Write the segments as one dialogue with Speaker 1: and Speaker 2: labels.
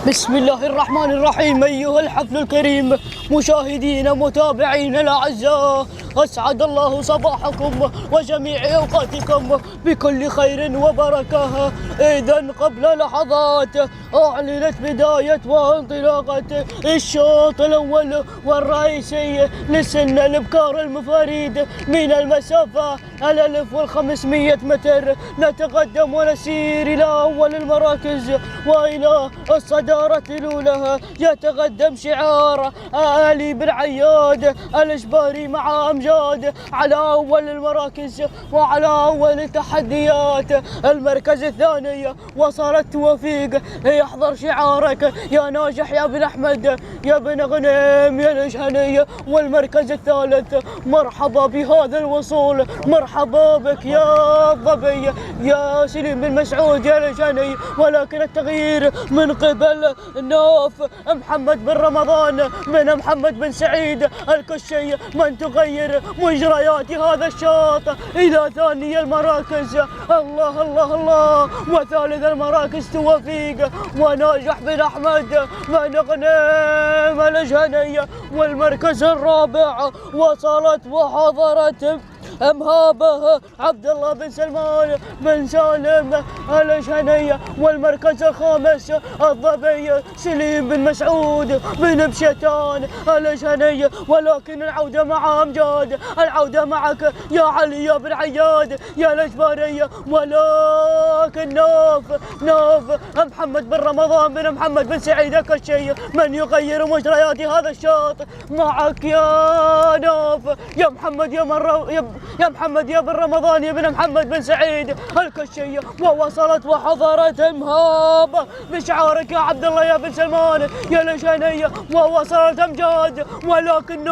Speaker 1: بسم الله الرحمن الرحيم. أيها الحفل الكريم، مشاهدين متابعين الأعزاء، أسعد الله صباحكم وجميع أوقاتكم بكل خير وبركة. إذن قبل لحظات أعلنت بداية وانطلاقة الشوط الأول والرئيسي لسن الإبكار المفاريد من المسافة 1500 متر. نتقدم ونسير إلى أول المراكز وإلى الصدارة الأولى. يتقدم شعار علي بن عياد الإجباري مع أمجاد على أول المراكز وعلى أول التحديات. المركز الثاني وصلت توفيق، يحضر شعارك يا ناجح يا بن أحمد يا بن غنيم يا الجهني. والمركز الثالث مرحبا بهذا الوصول، مرحبا بك يا الظبي يا سليم بن مسعود يا الجهني. ولكن التغيير من قبل نوف محمد بن رمضان من محمد بن سعيد الكشي، من تغير مجريات هذا الشوط إلى ثاني المراكز. الله الله الله. وثالث المراكز توفيق وناجح بن أحمد من غنيم الجهني. والمركز الرابع وصلت وحضرت مهابه عبد الله بن سلمان من سالم الجهني. والمركز الخامس الظبي سليم بن مسعود بن بشتان الجهني. ولكن العودة مع أمجاد، العودة معك يا علي يا بن عياد يا الإجباري. ولكن نوف محمد بن رمضان بن محمد بن سعيد الكشي من يغير مجريات هذا الشوط. معك يا نوف يا محمد يا محمد يا بن رمضان يا بن محمد بن سعيد الكشي. ووصلت وحضرت مهابة بشعارك يا عبد الله يا بن سلمان يا الجهني. ووصلت أمجاد. ولكن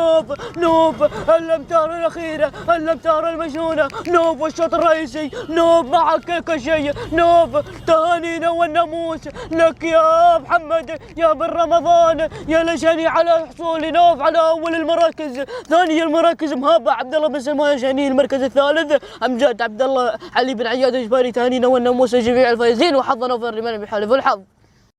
Speaker 1: نوف الأمتار الأخيرة، الأمتار المجنونة، نوف والشوط الرئيسي. نوف معك الكشي. نوف تهانينا والناموس لك يا محمد يا بن رمضان يا الجهني على حصول نوف على أول المراكز. ثاني المراكز مهابة عبد الله بن سلمان الجهني. المركز الثالث أمجاد عبد الله علي بن عياد الإجباري. تهانينا والناموس لجميع الفائزين، وحظنا وفر لمن بحاله الحظ.